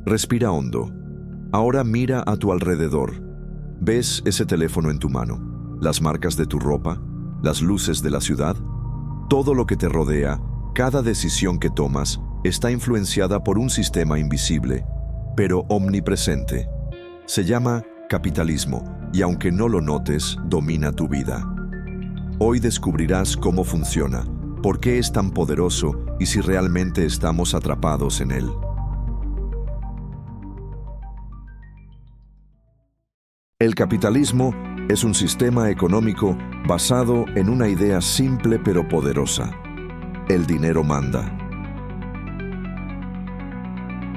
Respira hondo. Ahora mira a tu alrededor. ¿Ves ese teléfono en tu mano? ¿Las marcas de tu ropa? ¿Las luces de la ciudad? Todo lo que te rodea, cada decisión que tomas, está influenciada por un sistema invisible, pero omnipresente. Se llama capitalismo y aunque no lo notes, domina tu vida. Hoy descubrirás cómo funciona, por qué es tan poderoso y si realmente estamos atrapados en él. El capitalismo es un sistema económico basado en una idea simple pero poderosa. El dinero manda.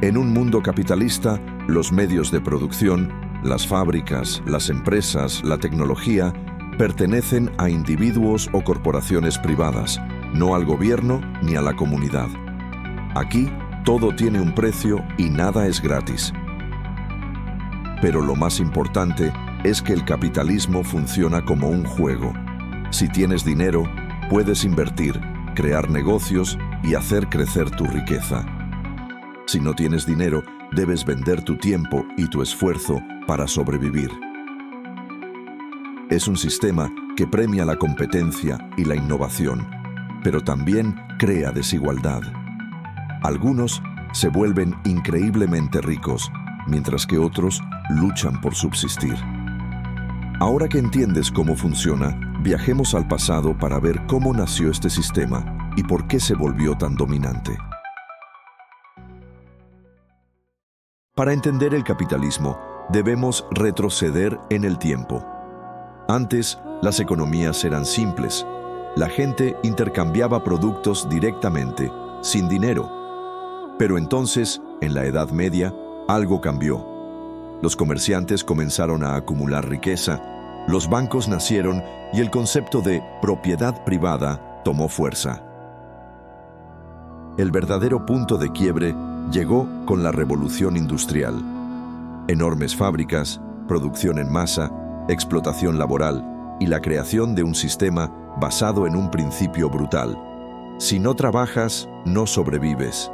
En un mundo capitalista, los medios de producción, las fábricas, las empresas, la tecnología, pertenecen a individuos o corporaciones privadas, no al gobierno ni a la comunidad. Aquí, todo tiene un precio y nada es gratis. Pero lo más importante es que el capitalismo funciona como un juego. Si tienes dinero, puedes invertir, crear negocios y hacer crecer tu riqueza. Si no tienes dinero, debes vender tu tiempo y tu esfuerzo para sobrevivir. Es un sistema que premia la competencia y la innovación, pero también crea desigualdad. Algunos se vuelven increíblemente ricos, mientras que otros luchan por subsistir. Ahora que entiendes cómo funciona, viajemos al pasado para ver cómo nació este sistema y por qué se volvió tan dominante. Para entender el capitalismo, debemos retroceder en el tiempo. Antes, las economías eran simples. La gente intercambiaba productos directamente, sin dinero. Pero entonces, en la Edad Media, algo cambió. Los comerciantes comenzaron a acumular riqueza, los bancos nacieron y el concepto de propiedad privada tomó fuerza. El verdadero punto de quiebre llegó con la revolución industrial. Enormes fábricas, producción en masa, explotación laboral y la creación de un sistema basado en un principio brutal. Si no trabajas, no sobrevives.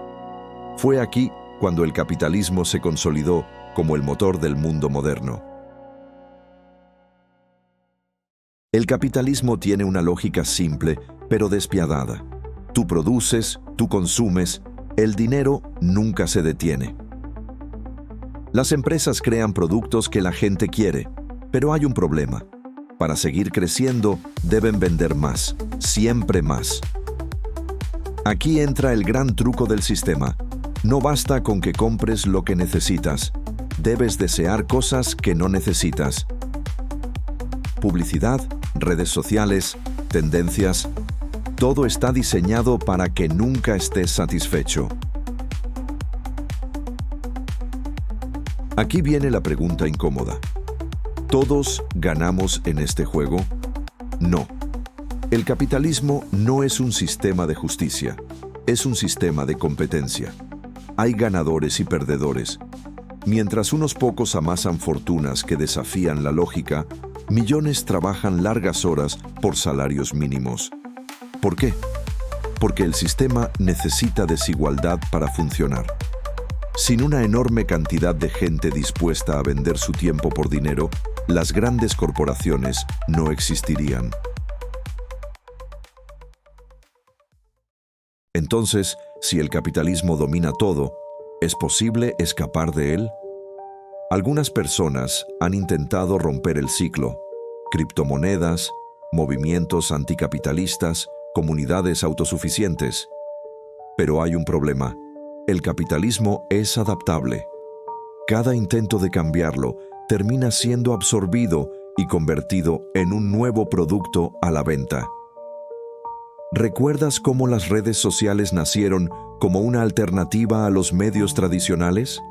Fue aquí cuando el capitalismo se consolidó como el motor del mundo moderno. El capitalismo tiene una lógica simple, pero despiadada. Tú produces, tú consumes, el dinero nunca se detiene. Las empresas crean productos que la gente quiere, pero hay un problema. Para seguir creciendo, deben vender más, siempre más. Aquí entra el gran truco del sistema. No basta con que compres lo que necesitas. Debes desear cosas que no necesitas. Publicidad, redes sociales, tendencias, todo está diseñado para que nunca estés satisfecho. Aquí viene la pregunta incómoda. ¿Todos ganamos en este juego? No. El capitalismo no es un sistema de justicia, es un sistema de competencia. Hay ganadores y perdedores. Mientras unos pocos amasan fortunas que desafían la lógica, millones trabajan largas horas por salarios mínimos. ¿Por qué? Porque el sistema necesita desigualdad para funcionar. Sin una enorme cantidad de gente dispuesta a vender su tiempo por dinero, las grandes corporaciones no existirían. Entonces, si el capitalismo domina todo, ¿es posible escapar de él? Algunas personas han intentado romper el ciclo. Criptomonedas, movimientos anticapitalistas, comunidades autosuficientes. Pero hay un problema. El capitalismo es adaptable. Cada intento de cambiarlo termina siendo absorbido y convertido en un nuevo producto a la venta. ¿Recuerdas cómo las redes sociales nacieron como una alternativa a los medios tradicionales?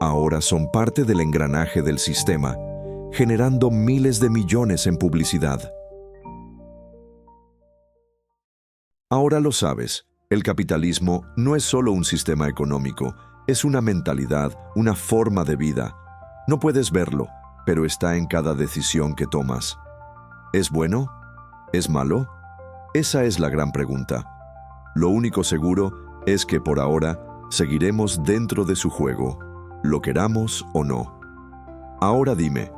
Ahora son parte del engranaje del sistema, generando miles de millones en publicidad. Ahora lo sabes, el capitalismo no es solo un sistema económico, es una mentalidad, una forma de vida. No puedes verlo, pero está en cada decisión que tomas. ¿Es bueno? ¿Es malo? Esa es la gran pregunta. Lo único seguro es que por ahora seguiremos dentro de su juego. lo queramos o no. Ahora dime,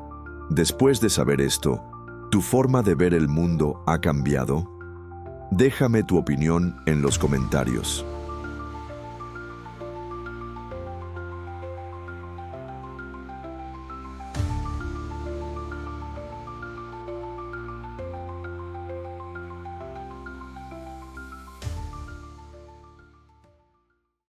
después de saber esto, ¿tu forma de ver el mundo ha cambiado? Déjame tu opinión en los comentarios.